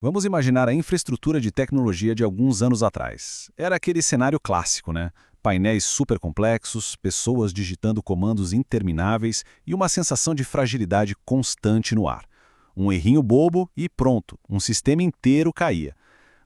Vamos imaginar a infraestrutura de tecnologia de alguns anos atrás. Era aquele cenário clássico, né? Painéis super complexos, pessoas digitando comandos intermináveis e uma sensação de fragilidade constante no ar. Um errinho bobo e pronto, um sistema inteiro caía.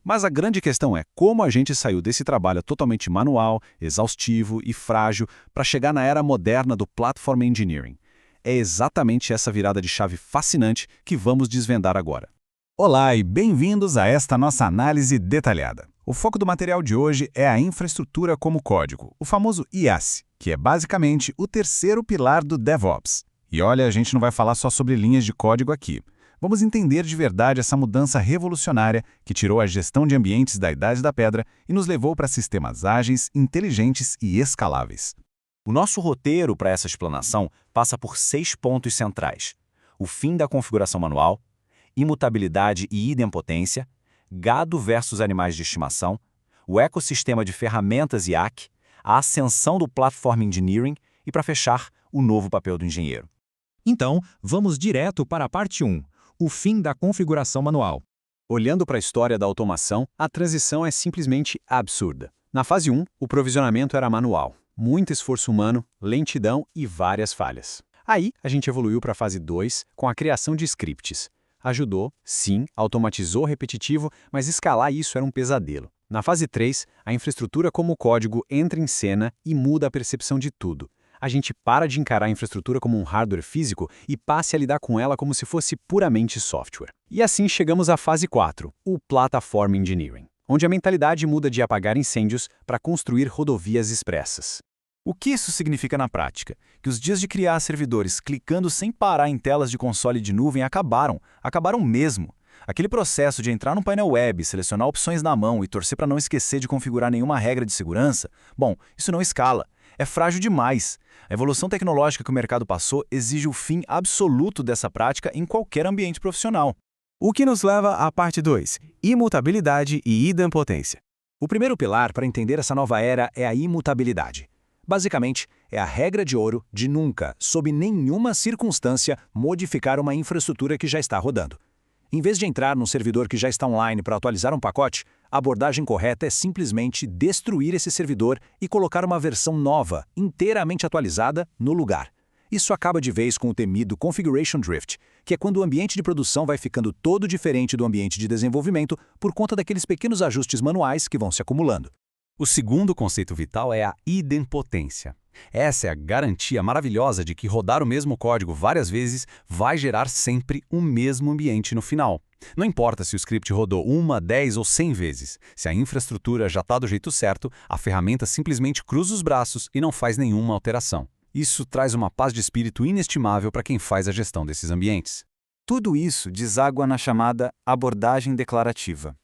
Mas a grande questão é como a gente saiu desse trabalho totalmente manual, exaustivo e frágil para chegar na era moderna do Platform Engineering. É exatamente essa virada de chave fascinante que vamos desvendar agora. Olá e bem-vindos a esta nossa análise detalhada. O foco do material de hoje é a infraestrutura como código, o famoso IaaS, que é basicamente o terceiro pilar do DevOps. E olha, a gente não vai falar só sobre linhas de código aqui. Vamos entender de verdade essa mudança revolucionária que tirou a gestão de ambientes da Idade da Pedra e nos levou para sistemas ágeis, inteligentes e escaláveis. O nosso roteiro para essa explanação passa por 6 pontos centrais: o fim da configuração manual, imutabilidade e idempotência, gado versus animais de estimação, o ecossistema de ferramentas IaaC, a ascensão do Platform Engineering e, para fechar, o novo papel do engenheiro. Então, vamos direto para a parte 1, o fim da configuração manual. Olhando para a história da automação, a transição é simplesmente absurda. Na fase 1, o provisionamento era manual, muito esforço humano, lentidão e várias falhas. Aí, a gente evoluiu para a fase 2 com a criação de scripts. Ajudou, sim, automatizou repetitivo, mas escalar isso era um pesadelo. Na fase 3, a infraestrutura como código entra em cena e muda a percepção de tudo. A gente para de encarar a infraestrutura como um hardware físico e passe a lidar com ela como se fosse puramente software. E assim chegamos à fase 4, o Platform Engineering, onde a mentalidade muda de apagar incêndios para construir rodovias expressas. O que isso significa na prática? Que os dias de criar servidores clicando sem parar em telas de console de nuvem acabaram mesmo. Aquele processo de entrar no painel web, selecionar opções na mão e torcer para não esquecer de configurar nenhuma regra de segurança, bom, isso não escala. É frágil demais. A evolução tecnológica que o mercado passou exige o fim absoluto dessa prática em qualquer ambiente profissional. O que nos leva à parte 2, imutabilidade e idempotência. O primeiro pilar para entender essa nova era é a imutabilidade. Basicamente, é a regra de ouro de nunca, sob nenhuma circunstância, modificar uma infraestrutura que já está rodando. Em vez de entrar num servidor que já está online para atualizar um pacote, a abordagem correta é simplesmente destruir esse servidor e colocar uma versão nova, inteiramente atualizada, no lugar. Isso acaba de vez com o temido Configuration Drift, que é quando o ambiente de produção vai ficando todo diferente do ambiente de desenvolvimento por conta daqueles pequenos ajustes manuais que vão se acumulando. O segundo conceito vital é a idempotência. Essa é a garantia maravilhosa de que rodar o mesmo código várias vezes vai gerar sempre o mesmo ambiente no final. Não importa se o script rodou 1, 10 ou 100 vezes. Se a infraestrutura já está do jeito certo, a ferramenta simplesmente cruza os braços e não faz nenhuma alteração. Isso traz uma paz de espírito inestimável para quem faz a gestão desses ambientes. Tudo isso deságua na chamada abordagem declarativa.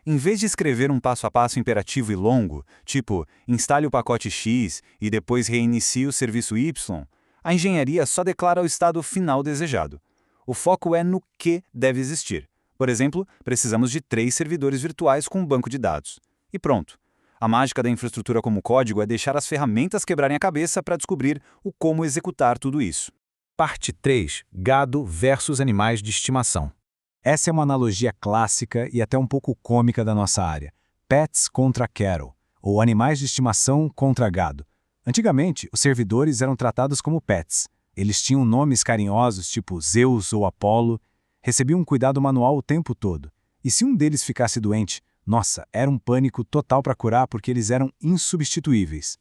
Em vez de escrever um passo a passo imperativo e longo, tipo instale o pacote X e depois reinicie o serviço Y, a engenharia só declara o estado final desejado. O foco é no que deve existir. Por exemplo, precisamos de 3 servidores virtuais com um banco de dados. E pronto. A mágica da infraestrutura como código é deixar as ferramentas quebrarem a cabeça para descobrir o como executar tudo isso. Parte 3. Gado versus animais de estimação. Essa é uma analogia clássica e até um pouco cômica da nossa área. Pets contra cattle, ou animais de estimação contra gado. Antigamente, os servidores eram tratados como pets. Eles tinham nomes carinhosos tipo Zeus ou Apolo, recebiam um cuidado manual o tempo todo. E se um deles ficasse doente, nossa, era um pânico total para curar porque eles eram insubstituíveis.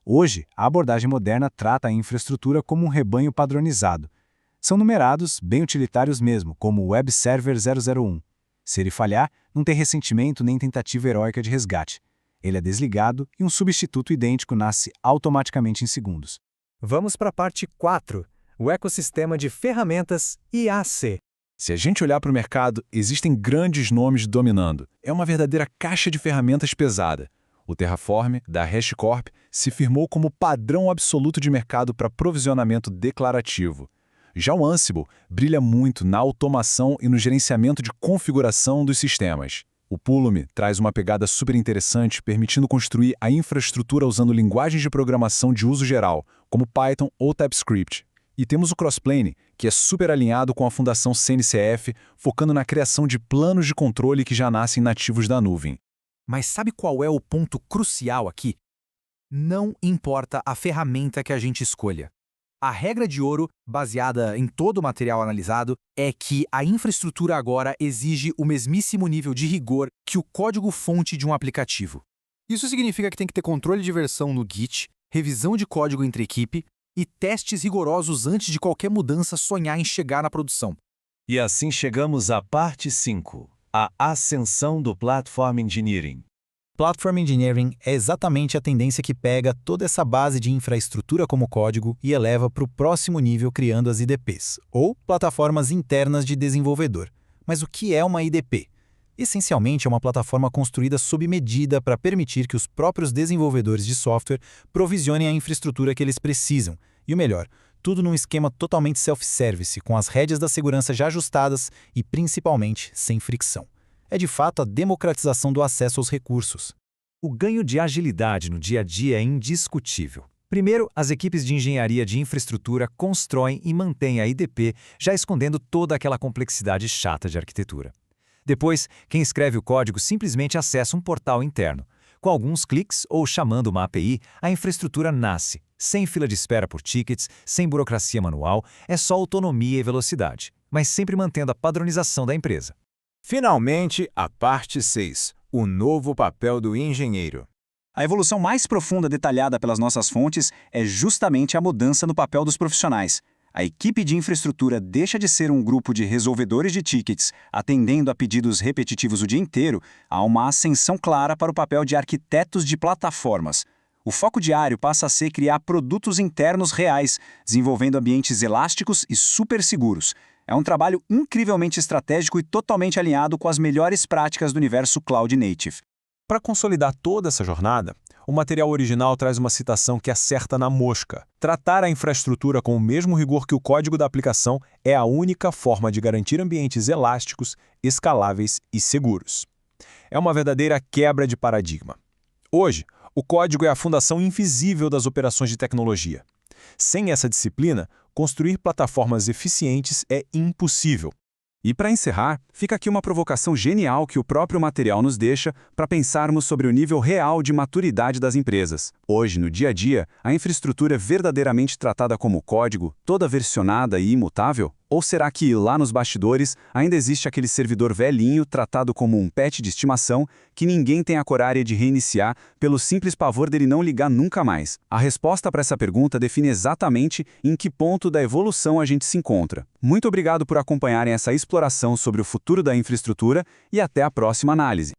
Hoje, a abordagem moderna trata a infraestrutura como um rebanho padronizado. São numerados, bem utilitários mesmo, como o Web Server 001. Se ele falhar, não tem ressentimento nem tentativa heróica de resgate. Ele é desligado e um substituto idêntico nasce automaticamente em segundos. Vamos para a parte 4, o ecossistema de ferramentas IaaC. Se a gente olhar para o mercado, existem grandes nomes dominando. É uma verdadeira caixa de ferramentas pesada. O Terraform, da HashiCorp, se firmou como padrão absoluto de mercado para provisionamento declarativo. Já o Ansible brilha muito na automação e no gerenciamento de configuração dos sistemas. O Pulumi traz uma pegada super interessante, permitindo construir a infraestrutura usando linguagens de programação de uso geral, como Python ou TypeScript. E temos o Crossplane, que é super alinhado com a Fundação CNCF, focando na criação de planos de controle que já nascem nativos da nuvem. Mas sabe qual é o ponto crucial aqui? Não importa a ferramenta que a gente escolha. A regra de ouro, baseada em todo o material analisado, é que a infraestrutura agora exige o mesmíssimo nível de rigor que o código-fonte de um aplicativo. Isso significa que tem que ter controle de versão no Git, revisão de código entre equipe e testes rigorosos antes de qualquer mudança sonhar em chegar na produção. E assim chegamos à parte 5, a ascensão do Platform Engineering. Platform Engineering é exatamente a tendência que pega toda essa base de infraestrutura como código e eleva para o próximo nível criando as IDPs, ou plataformas internas de desenvolvedor. Mas o que é uma IDP? Essencialmente é uma plataforma construída sob medida para permitir que os próprios desenvolvedores de software provisionem a infraestrutura que eles precisam. E o melhor, tudo num esquema totalmente self-service, com as rédeas da segurança já ajustadas e, principalmente, sem fricção. É de fato a democratização do acesso aos recursos. O ganho de agilidade no dia a dia é indiscutível. Primeiro, as equipes de engenharia de infraestrutura constroem e mantêm a IDP, já escondendo toda aquela complexidade chata de arquitetura. Depois, quem escreve o código simplesmente acessa um portal interno. Com alguns cliques ou chamando uma API, a infraestrutura nasce, sem fila de espera por tickets, sem burocracia manual, é só autonomia e velocidade, mas sempre mantendo a padronização da empresa. Finalmente, a parte 6, o novo papel do engenheiro. A evolução mais profunda detalhada pelas nossas fontes é justamente a mudança no papel dos profissionais. A equipe de infraestrutura deixa de ser um grupo de resolvedores de tickets, atendendo a pedidos repetitivos o dia inteiro, a uma ascensão clara para o papel de arquitetos de plataformas. O foco diário passa a ser criar produtos internos reais, desenvolvendo ambientes elásticos e super seguros. É um trabalho incrivelmente estratégico e totalmente alinhado com as melhores práticas do universo Cloud Native. Para consolidar toda essa jornada, o material original traz uma citação que acerta na mosca. Tratar a infraestrutura com o mesmo rigor que o código da aplicação é a única forma de garantir ambientes elásticos, escaláveis e seguros. É uma verdadeira quebra de paradigma. Hoje, o código é a fundação invisível das operações de tecnologia. Sem essa disciplina, construir plataformas eficientes é impossível. E para encerrar, fica aqui uma provocação genial que o próprio material nos deixa para pensarmos sobre o nível real de maturidade das empresas. Hoje, no dia a dia, a infraestrutura é verdadeiramente tratada como código, toda versionada e imutável? Ou será que, lá nos bastidores, ainda existe aquele servidor velhinho tratado como um pet de estimação que ninguém tem a coragem de reiniciar pelo simples pavor dele não ligar nunca mais? A resposta para essa pergunta define exatamente em que ponto da evolução a gente se encontra. Muito obrigado por acompanharem essa exploração sobre o futuro da infraestrutura e até a próxima análise.